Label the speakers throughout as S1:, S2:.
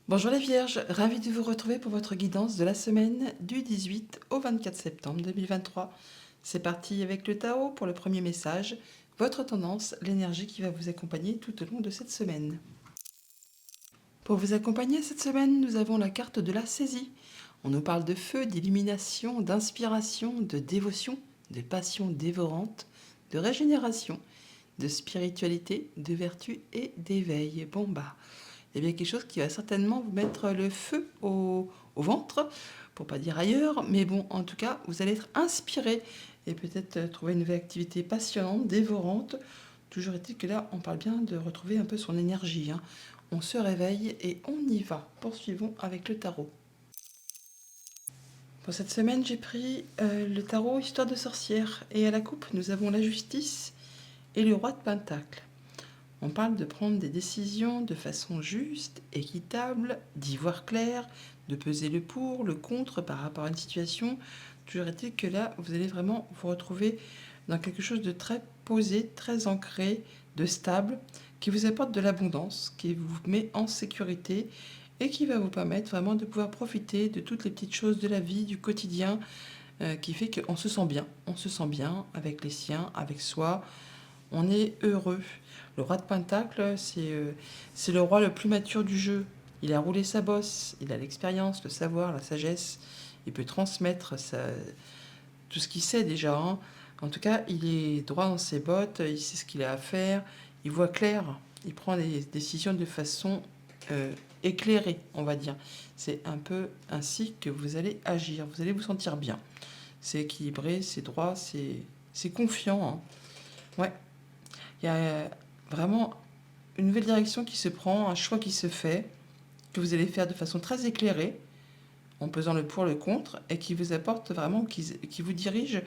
S1: Bonjour les Vierges, ravi de vous retrouver pour votre guidance de la semaine du 18 au 24 septembre 2023. C'est parti avec le Tao pour le premier message, votre tendance, l'énergie qui va vous accompagner tout au long de cette semaine. Pour vous accompagner cette semaine, nous avons la carte de la saisie. On nous parle de feu, d'illumination, d'inspiration, de dévotion, de passion dévorante, de régénération, de spiritualité, de vertu et d'éveil. Bon bah, il y a bien quelque chose qui va certainement vous mettre le feu au ventre, pour pas dire ailleurs, mais bon, en tout cas, vous allez être inspiré et peut-être trouver une nouvelle activité passionnante, dévorante. Toujours est-il que là, on parle bien de retrouver un peu son énergie, hein. On se réveille et on y va. Poursuivons avec le tarot. Pour cette semaine, j'ai pris le tarot Histoire de sorcière. Et à la coupe, nous avons la justice et le roi de Pentacle. On parle de prendre des décisions de façon juste, équitable, d'y voir clair, de peser le pour, le contre par rapport à une situation. Toujours est-il que là, vous allez vraiment vous retrouver dans quelque chose de très posé, très ancré, de stable, qui vous apporte de l'abondance, qui vous met en sécurité et qui va vous permettre vraiment de pouvoir profiter de toutes les petites choses de la vie, du quotidien, qui fait qu'on se sent bien. On se sent bien avec les siens, avec soi. On est heureux. Le roi de Pentacle, c'est le roi le plus mature du jeu. Il a roulé sa bosse, il a l'expérience, le savoir, la sagesse. Il peut transmettre tout ce qu'il sait déjà, hein. En tout cas, il est droit dans ses bottes, il sait ce qu'il a à faire, il voit clair, il prend des décisions de façon éclairée, on va dire. C'est un peu ainsi que vous allez agir, vous allez vous sentir bien. C'est équilibré, c'est droit, c'est confiant, hein. Ouais, il y a vraiment une nouvelle direction qui se prend, un choix qui se fait, que vous allez faire de façon très éclairée, en pesant le pour, le contre, et qui vous apporte vraiment, qui vous dirige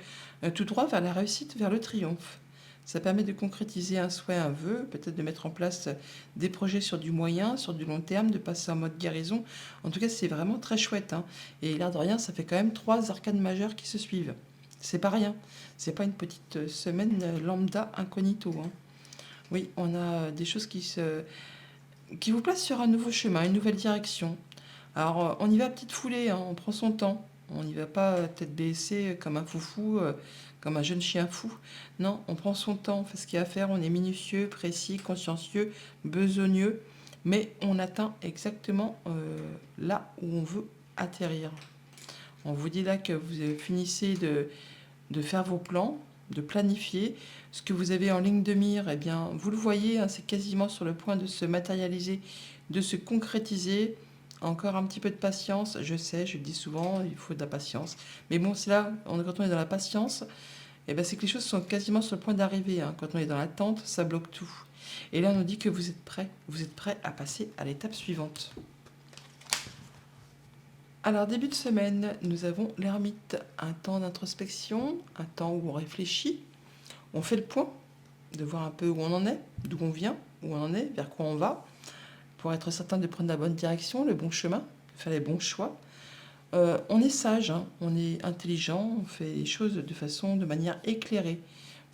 S1: tout droit vers la réussite, vers le triomphe. Ça permet de concrétiser un souhait, un vœu, peut-être de mettre en place des projets sur du moyen, sur du long terme, de passer en mode guérison. En tout cas, c'est vraiment très chouette, hein. Et l'air de rien, ça fait quand même 3 arcanes majeures qui se suivent. C'est pas rien. C'est pas une petite semaine lambda incognito, hein. Oui, on a des choses qui vous placent sur un nouveau chemin, une nouvelle direction. Alors, on y va à petite foulée, hein, on prend son temps. On n'y va pas tête baissée comme un foufou, comme un jeune chien fou. Non, on prend son temps, on fait ce qu'il y a à faire, on est minutieux, précis, consciencieux, besogneux, mais on atteint exactement là où on veut atterrir. On vous dit là que vous finissez de faire vos plans, de planifier. Ce que vous avez en ligne de mire, eh bien, vous le voyez, hein, c'est quasiment sur le point de se matérialiser, de se concrétiser. Encore un petit peu de patience, je sais, je le dis souvent, il faut de la patience. Mais bon, c'est là, quand on est dans la patience, eh ben, c'est que les choses sont quasiment sur le point d'arriver, hein. Quand on est dans l'attente, ça bloque tout. Et là, on nous dit que vous êtes prêt à passer à l'étape suivante. Alors, début de semaine, nous avons l'ermite, un temps d'introspection, un temps où on réfléchit, on fait le point, de voir un peu où on en est, d'où on vient, où on en est, vers quoi on va, pour être certain de prendre la bonne direction, le bon chemin, de faire les bons choix. On est sage, hein, on est intelligent, on fait les choses de manière éclairée.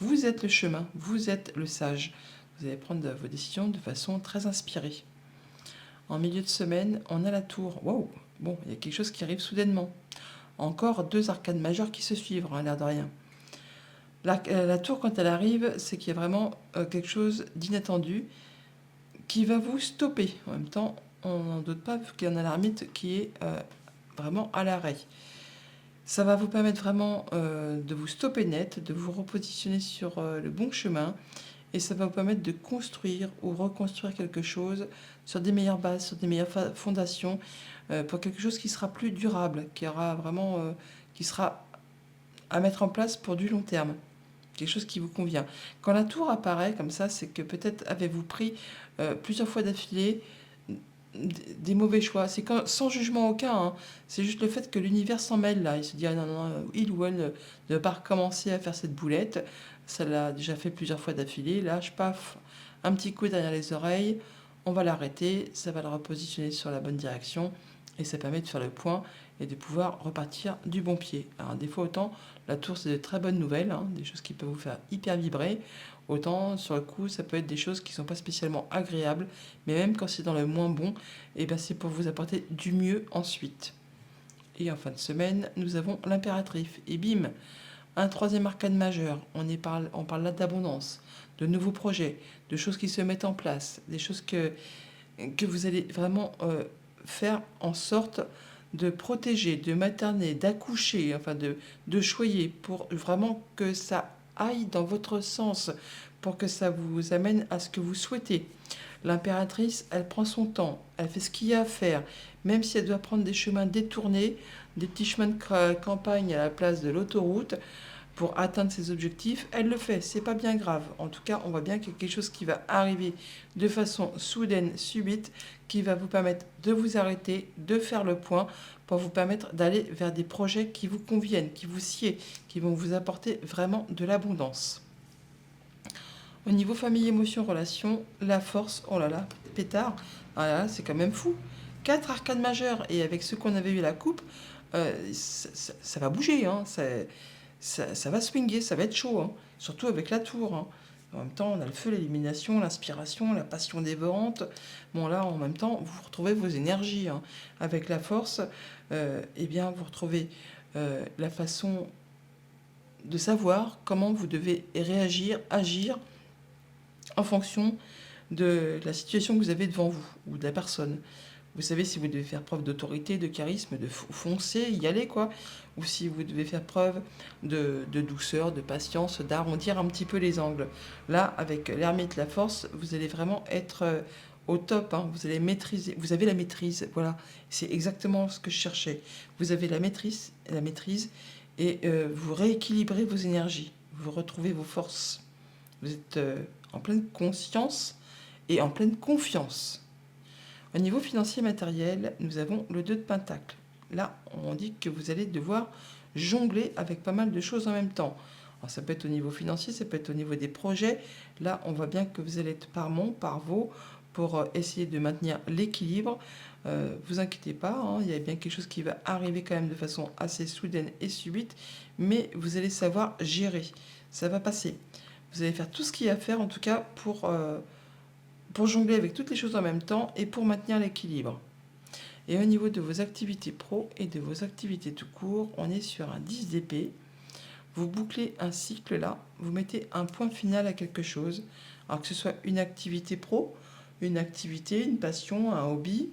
S1: Vous êtes le chemin, vous êtes le sage. Vous allez prendre vos décisions de façon très inspirée. En milieu de semaine, on a la tour. Waouh! Bon, il y a quelque chose qui arrive soudainement. Encore 2 arcades majeures qui se suivent, hein, l'air de rien. La tour, quand elle arrive, c'est qu'il y a vraiment quelque chose d'inattendu qui va vous stopper. En même temps, on n'en doute pas, vu qu'il y en a l'ermite qui est vraiment à l'arrêt. Ça va vous permettre vraiment de vous stopper net, de vous repositionner sur le bon chemin, et ça va vous permettre de construire ou reconstruire quelque chose sur des meilleures bases, sur des meilleures fondations, pour quelque chose qui sera plus durable, qui aura vraiment, qui sera à mettre en place pour du long terme. Quelque chose qui vous convient. Quand la tour apparaît comme ça, c'est que peut-être avez-vous pris plusieurs fois d'affilée des mauvais choix. C'est sans jugement aucun, hein. C'est juste le fait que l'univers s'en mêle là. Il se dit, ah non, non, il ou elle ne va pas recommencer à faire cette boulette. Ça l'a déjà fait plusieurs fois d'affilée. Lâche, paf, un petit coup derrière les oreilles. On va l'arrêter. Ça va le repositionner sur la bonne direction. Et ça permet de faire le point et de pouvoir repartir du bon pied. Alors des fois, autant la tour, c'est de très bonnes nouvelles, hein, des choses qui peuvent vous faire hyper vibrer. Autant, sur le coup, ça peut être des choses qui ne sont pas spécialement agréables, mais même quand c'est dans le moins bon, et ben c'est pour vous apporter du mieux ensuite. Et en fin de semaine, nous avons l'impératrice. Et bim, un troisième arcane majeur. On parle là d'abondance, de nouveaux projets, de choses qui se mettent en place, des choses que vous allez vraiment faire en sorte de protéger, de materner, d'accoucher, enfin de choyer, pour vraiment que ça aille dans votre sens, pour que ça vous amène à ce que vous souhaitez. L'impératrice, elle prend son temps, elle fait ce qu'il y a à faire, même si elle doit prendre des chemins détournés, des petits chemins de campagne à la place de l'autoroute, pour atteindre ses objectifs, elle le fait, c'est pas bien grave. En tout cas, on voit bien qu'il y a quelque chose qui va arriver de façon soudaine, subite, qui va vous permettre de vous arrêter, de faire le point, pour vous permettre d'aller vers des projets qui vous conviennent, qui vous sied, qui vont vous apporter vraiment de l'abondance. Au niveau famille, émotion, relation, la force, oh là là, pétard, ah là là, c'est quand même fou. 4 arcanes majeures, et avec ceux qu'on avait eu à la coupe, ça va bouger, hein, ça va swinguer, ça va être chaud, hein, surtout avec la tour. Hein. En même temps, on a le feu, l'élimination, l'inspiration, la passion dévorante. Bon, là, en même temps, vous retrouvez vos énergies. Hein. Avec la force, eh bien, vous retrouvez la façon de savoir comment vous devez réagir, agir en fonction de la situation que vous avez devant vous ou de la personne. Vous savez si vous devez faire preuve d'autorité, de charisme, de foncer, y aller, quoi. Ou si vous devez faire preuve de douceur, de patience, d'arrondir un petit peu les angles. Là, avec l'ermite, la force, vous allez vraiment être au top. Hein. Vous allez maîtriser. Vous avez la maîtrise. Voilà. C'est exactement ce que je cherchais. Vous avez la maîtrise et vous rééquilibrez vos énergies. Vous retrouvez vos forces. Vous êtes en pleine conscience et en pleine confiance. Au niveau financier et matériel, nous avons le 2 de Pentacle. Là, on dit que vous allez devoir jongler avec pas mal de choses en même temps. Alors, ça peut être au niveau financier, ça peut être au niveau des projets. Là, on voit bien que vous allez être par vos, pour essayer de maintenir l'équilibre. Vous inquiétez pas, hein, il y a bien quelque chose qui va arriver quand même de façon assez soudaine et subite, mais vous allez savoir gérer. Ça va passer. Vous allez faire tout ce qu'il y a à faire, en tout cas, pour jongler avec toutes les choses en même temps et pour maintenir l'équilibre. Et au niveau de vos activités pro et de vos activités tout court, on est sur un 10 d'épée. Vous bouclez un cycle là, vous mettez un point final à quelque chose. Alors que ce soit une activité pro, une activité, une passion, un hobby,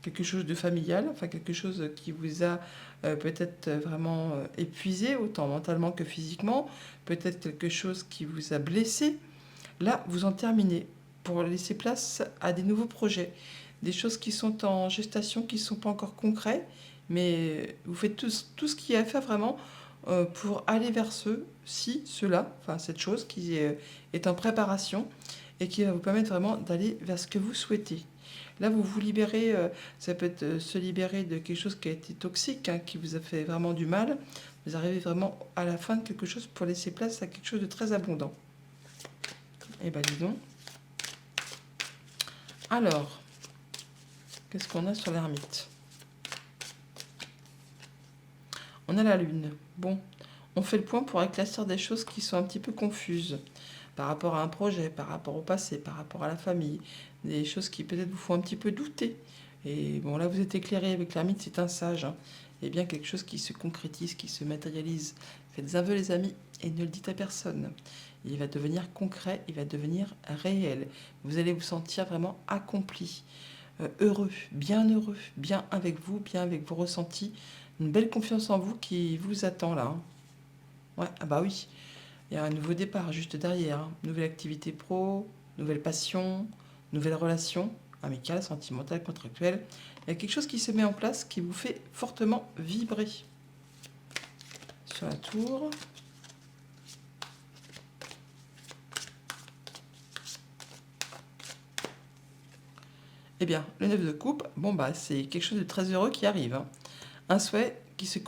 S1: quelque chose de familial, enfin quelque chose qui vous a peut-être vraiment épuisé, autant mentalement que physiquement, peut-être quelque chose qui vous a blessé. Là, vous en terminez pour laisser place à des nouveaux projets, des choses qui sont en gestation, qui ne sont pas encore concrets, mais vous faites tout ce qu'il y a à faire vraiment pour aller vers cela, enfin cette chose qui est en préparation et qui va vous permettre vraiment d'aller vers ce que vous souhaitez. Là, vous vous libérez, ça peut être se libérer de quelque chose qui a été toxique, hein, qui vous a fait vraiment du mal. Vous arrivez vraiment à la fin de quelque chose pour laisser place à quelque chose de très abondant. Eh bien, dis donc. Alors, qu'est-ce qu'on a sur l'ermite? On a la lune. Bon, on fait le point pour éclaircir des choses qui sont un petit peu confuses par rapport à un projet, par rapport au passé, par rapport à la famille, des choses qui peut-être vous font un petit peu douter. Et bon, là, vous êtes éclairé avec l'ermite, c'est un sage. Hein. Il y a bien quelque chose qui se concrétise, qui se matérialise. Faites un vœu, les amis, et ne le dites à personne. Il va devenir concret, il va devenir réel. Vous allez vous sentir vraiment accompli, heureux, bien avec vous, bien avec vos ressentis. Une belle confiance en vous qui vous attend là. Hein. Ouais, ah bah oui. Il y a un nouveau départ juste derrière. Hein. Nouvelle activité pro, nouvelle passion, nouvelle relation amicale, sentimentale, contractuelle. Il y a quelque chose qui se met en place qui vous fait fortement vibrer. Sur la tour. Eh bien, le 9 de coupe, bon bah c'est quelque chose de très heureux qui arrive. Hein. Un souhait qui se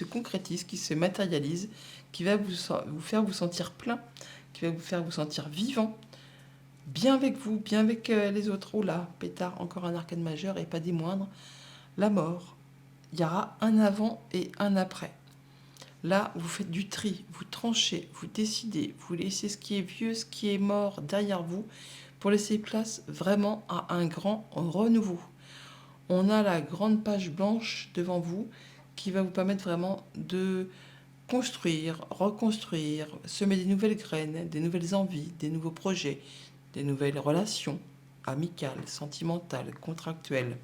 S1: concrétise, qui se matérialise, qui va vous faire vous sentir plein, qui va vous faire vous sentir vivant, bien avec vous, bien avec les autres. Oh là, pétard, encore un arcane majeur et pas des moindres. la mort. Il y aura un avant et un après. Là, vous faites du tri, vous tranchez, vous décidez, vous laissez ce qui est vieux, ce qui est mort derrière vous pour laisser place vraiment à un grand renouveau. On a la grande page blanche devant vous qui va vous permettre vraiment de construire, reconstruire, semer des nouvelles graines, des nouvelles envies, des nouveaux projets, des nouvelles relations amicales, sentimentales, contractuelles.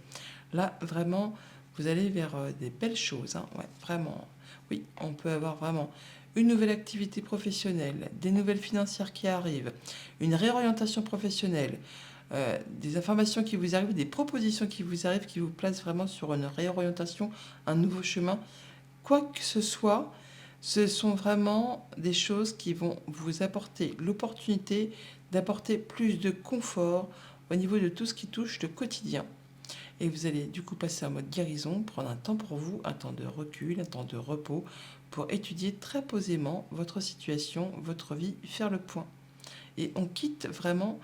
S1: Là, vraiment, vous allez vers des belles choses, hein. Ouais, vraiment. Oui, on peut avoir vraiment une nouvelle activité professionnelle, des nouvelles financières qui arrivent, une réorientation professionnelle, des informations qui vous arrivent, des propositions qui vous arrivent, qui vous placent vraiment sur une réorientation, un nouveau chemin. Quoi que ce soit, ce sont vraiment des choses qui vont vous apporter l'opportunité d'apporter plus de confort au niveau de tout ce qui touche le quotidien. Et vous allez du coup passer en mode guérison, prendre un temps pour vous, un temps de recul, un temps de repos, pour étudier très posément votre situation, votre vie, faire le point. Et on quitte vraiment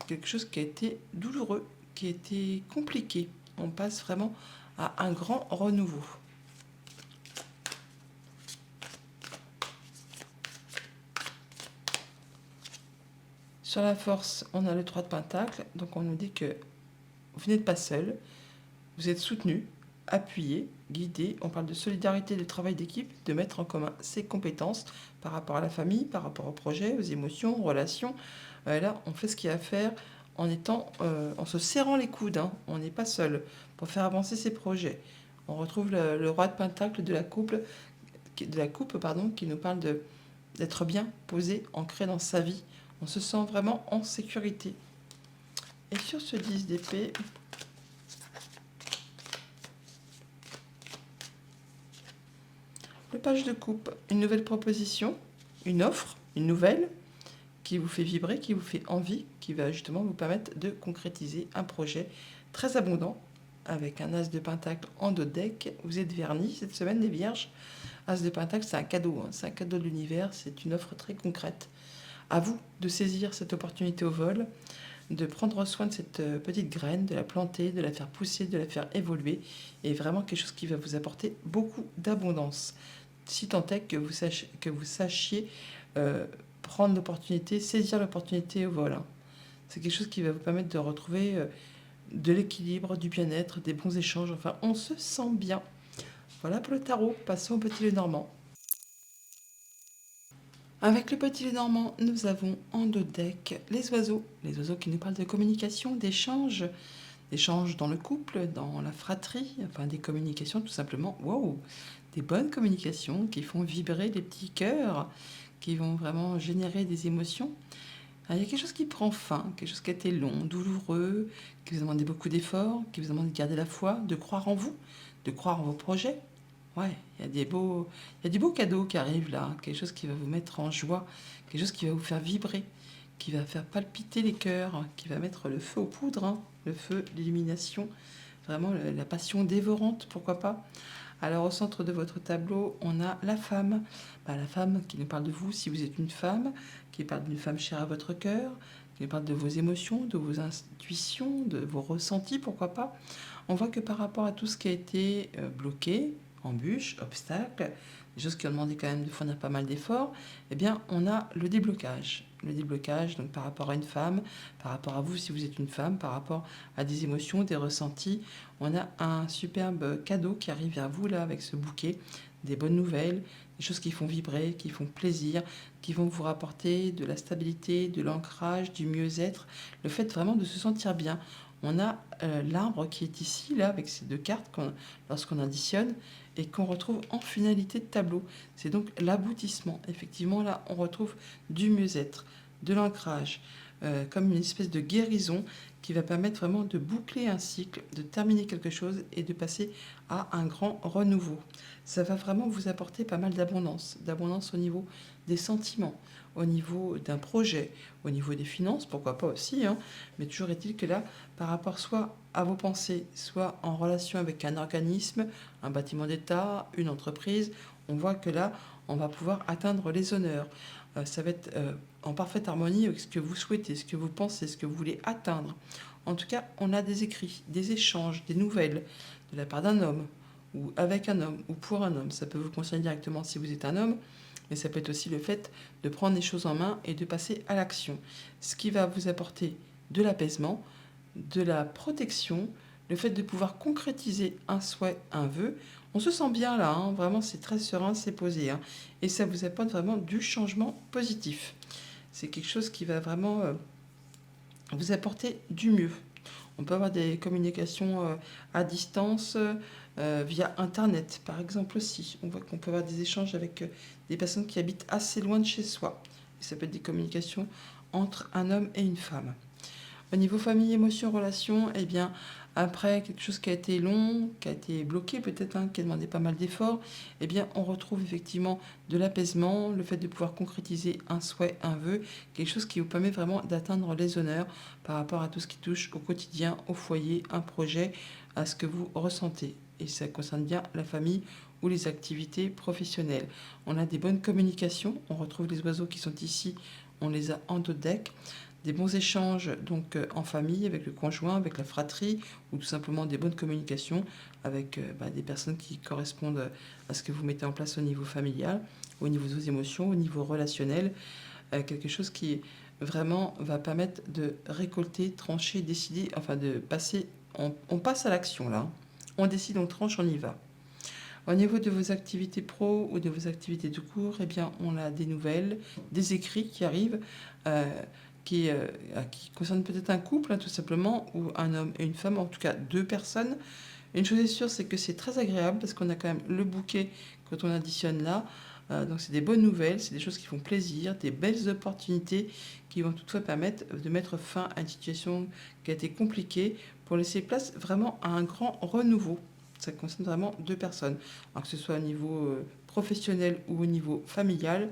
S1: quelque chose qui a été douloureux, qui a été compliqué. On passe vraiment à un grand renouveau. Sur la force, on a le 3 de Pentacle, donc on nous dit que vous n'êtes pas seul, vous êtes soutenu, appuyé, guidé. On parle de solidarité, de travail d'équipe, de mettre en commun ses compétences par rapport à la famille, par rapport au projet, aux émotions, aux relations. Là, on fait ce qu'il y a à faire en se serrant les coudes, hein. On n'est pas seul pour faire avancer ses projets. On retrouve le roi de Pentacle de la coupe, pardon, qui nous parle d'être bien posé, ancré dans sa vie. On se sent vraiment en sécurité. Et sur ce 10 d'épée, le page de coupe, une nouvelle proposition, une offre, une nouvelle, qui vous fait vibrer, qui vous fait envie, qui va justement vous permettre de concrétiser un projet très abondant, avec un as de pentacle en dos de deck. Vous êtes vernis cette semaine, les vierges. As de pentacle, c'est un cadeau, hein. C'est un cadeau de l'univers, c'est une offre très concrète. À vous de saisir cette opportunité au vol, de prendre soin de cette petite graine, de la planter, de la faire pousser, de la faire évoluer, et vraiment quelque chose qui va vous apporter beaucoup d'abondance. Si tant est que vous sachiez prendre l'opportunité, saisir l'opportunité au vol, hein. C'est quelque chose qui va vous permettre de retrouver de l'équilibre, du bien-être, des bons échanges. Enfin, on se sent bien. Voilà pour le tarot. Passons au petit Lenormand. Avec le petit Lenormand, nous avons en dos de deck les oiseaux. Les oiseaux qui nous parlent de communication, d'échange. D'échange dans le couple, dans la fratrie. Enfin, des communications tout simplement. Wow! Des bonnes communications qui font vibrer les petits cœurs, qui vont vraiment générer des émotions. Alors, il y a quelque chose qui prend fin, quelque chose qui a été long, douloureux, qui vous a demandé beaucoup d'efforts, qui vous demande de garder la foi, de croire en vous, de croire en vos projets. Ouais, il y a des beaux cadeaux qui arrivent là, quelque chose qui va vous mettre en joie, quelque chose qui va vous faire vibrer, qui va faire palpiter les cœurs, qui va mettre le feu aux poudres, hein, le feu, l'illumination, vraiment la passion dévorante, pourquoi pas. Alors au centre de votre tableau, on a la femme. La femme qui nous parle de vous si vous êtes une femme, qui parle d'une femme chère à votre cœur, qui nous parle de vos émotions, de vos intuitions, de vos ressentis, pourquoi pas. On voit que par rapport à tout ce qui a été bloqué, embûches, obstacles, des choses qui ont demandé quand même de fournir pas mal d'efforts, eh bien on a le déblocage. Le déblocage, donc par rapport à une femme, par rapport à vous si vous êtes une femme, par rapport à des émotions, des ressentis. On a un superbe cadeau qui arrive vers vous là avec ce bouquet, des bonnes nouvelles, des choses qui font vibrer, qui font plaisir, qui vont vous rapporter de la stabilité, de l'ancrage, du mieux-être, le fait vraiment de se sentir bien. On a l'arbre qui est ici, là, avec ces deux cartes, lorsqu'on additionne, et qu'on retrouve en finalité de tableau. C'est donc l'aboutissement. Effectivement, là, on retrouve du mieux-être, de l'ancrage, comme une espèce de guérison qui va permettre vraiment de boucler un cycle, de terminer quelque chose et de passer à un grand renouveau. Ça va vraiment vous apporter pas mal d'abondance au niveau des sentiments, au niveau d'un projet, au niveau des finances, pourquoi pas aussi, hein. Mais toujours est-il que là, par rapport soit à vos pensées, soit en relation avec un organisme, un bâtiment d'État, une entreprise, on voit que là, on va pouvoir atteindre les honneurs. Ça va être en parfaite harmonie avec ce que vous souhaitez, ce que vous pensez, ce que vous voulez atteindre. En tout cas, on a des écrits, des échanges, des nouvelles de la part d'un homme, ou avec un homme, ou pour un homme. Ça peut vous concerner directement si vous êtes un homme, mais ça peut être aussi le fait de prendre les choses en main et de passer à l'action. Ce qui va vous apporter de l'apaisement, de la protection, le fait de pouvoir concrétiser un souhait, un vœu. On se sent bien là, hein, vraiment c'est très serein, c'est posé. Hein, et ça vous apporte vraiment du changement positif. C'est quelque chose qui va vraiment vous apporter du mieux. On peut avoir des communications à distance via Internet, par exemple aussi. On voit qu'on peut avoir des échanges avec des personnes qui habitent assez loin de chez soi. Et ça peut être des communications entre un homme et une femme. Au niveau famille, émotion, relation, eh bien, après quelque chose qui a été long, qui a été bloqué peut-être, hein, qui a demandé pas mal d'efforts, eh bien, on retrouve effectivement de l'apaisement, le fait de pouvoir concrétiser un souhait, un vœu, quelque chose qui vous permet vraiment d'atteindre les honneurs par rapport à tout ce qui touche au quotidien, au foyer, un projet, à ce que vous ressentez. Et ça concerne bien la famille ou les activités professionnelles. On a des bonnes communications, on retrouve les oiseaux qui sont ici, on les a en dos de deck. Des bons échanges donc en famille, avec le conjoint, avec la fratrie, ou tout simplement des bonnes communications avec des personnes qui correspondent à ce que vous mettez en place au niveau familial, au niveau de vos émotions, au niveau relationnel. Quelque chose qui vraiment va permettre de récolter, trancher, décider, enfin de passer, on passe à l'action là. On décide, on tranche, on y va. Au niveau de vos activités pro ou de vos activités de cours, eh bien, on a des nouvelles, des écrits qui arrivent, qui concernent peut-être un couple, hein, tout simplement, ou un homme et une femme, en tout cas 2 personnes. Une chose est sûre, c'est que c'est très agréable parce qu'on a quand même le bouquet quand on additionne là. Donc c'est des bonnes nouvelles, c'est des choses qui font plaisir, des belles opportunités qui vont toutefois permettre de mettre fin à une situation qui a été compliquée pour laisser place vraiment à un grand renouveau. Ça concerne vraiment 2 personnes. Alors que ce soit au niveau professionnel ou au niveau familial,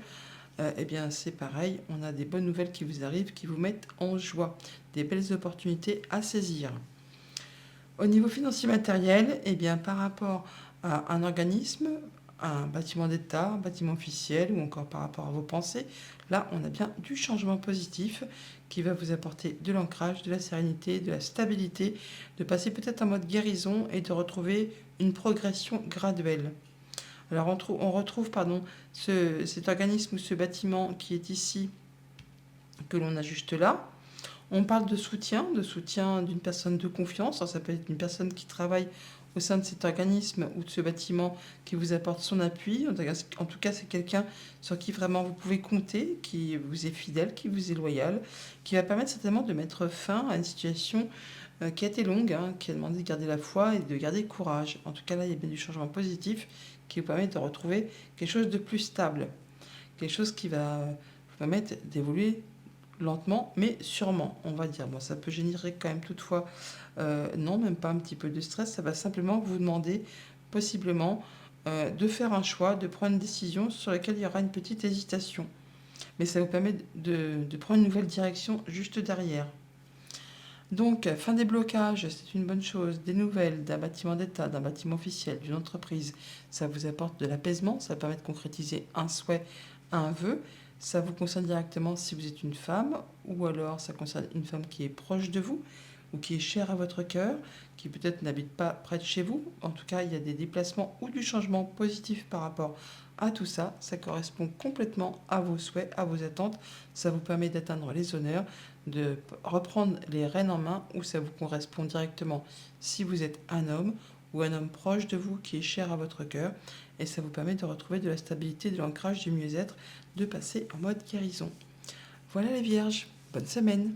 S1: eh bien c'est pareil, on a des bonnes nouvelles qui vous arrivent, qui vous mettent en joie, des belles opportunités à saisir. Au niveau financier matériel, eh bien par rapport à un organisme, un bâtiment d'État, un bâtiment officiel ou encore par rapport à vos pensées, là on a bien du changement positif qui va vous apporter de l'ancrage, de la sérénité, de la stabilité, de passer peut-être en mode guérison et de retrouver une progression graduelle. Alors on retrouve cet organisme ou ce bâtiment qui est ici, que l'on a juste là. On parle de soutien d'une personne de confiance. Alors, ça peut être une personne qui travaille au sein de cet organisme ou de ce bâtiment qui vous apporte son appui. En tout cas, c'est quelqu'un sur qui vraiment vous pouvez compter, qui vous est fidèle, qui vous est loyal, qui va permettre certainement de mettre fin à une situation qui a été longue, hein, qui a demandé de garder la foi et de garder courage. En tout cas, là, il y a bien du changement positif qui vous permet de retrouver quelque chose de plus stable, quelque chose qui va vous permettre d'évoluer lentement, mais sûrement, on va dire. Bon, ça peut générer quand même toutefois, non, même pas un petit peu de stress, ça va simplement vous demander possiblement de faire un choix, de prendre une décision sur laquelle il y aura une petite hésitation. Mais ça vous permet de prendre une nouvelle direction juste derrière. Donc, fin des blocages, c'est une bonne chose. Des nouvelles d'un bâtiment d'État, d'un bâtiment officiel, d'une entreprise, ça vous apporte de l'apaisement, ça permet de concrétiser un souhait, un vœu. Ça vous concerne directement si vous êtes une femme, ou alors ça concerne une femme qui est proche de vous, ou qui est chère à votre cœur, qui peut-être n'habite pas près de chez vous. En tout cas, il y a des déplacements ou du changement positif par rapport à tout ça. Ça correspond complètement à vos souhaits, à vos attentes. Ça vous permet d'atteindre les honneurs, de reprendre les rênes en main, ou ça vous correspond directement si vous êtes un homme ou un homme proche de vous qui est cher à votre cœur. Et ça vous permet de retrouver de la stabilité, de l'ancrage, du mieux-être, de passer en mode guérison. Voilà les vierges, bonne semaine.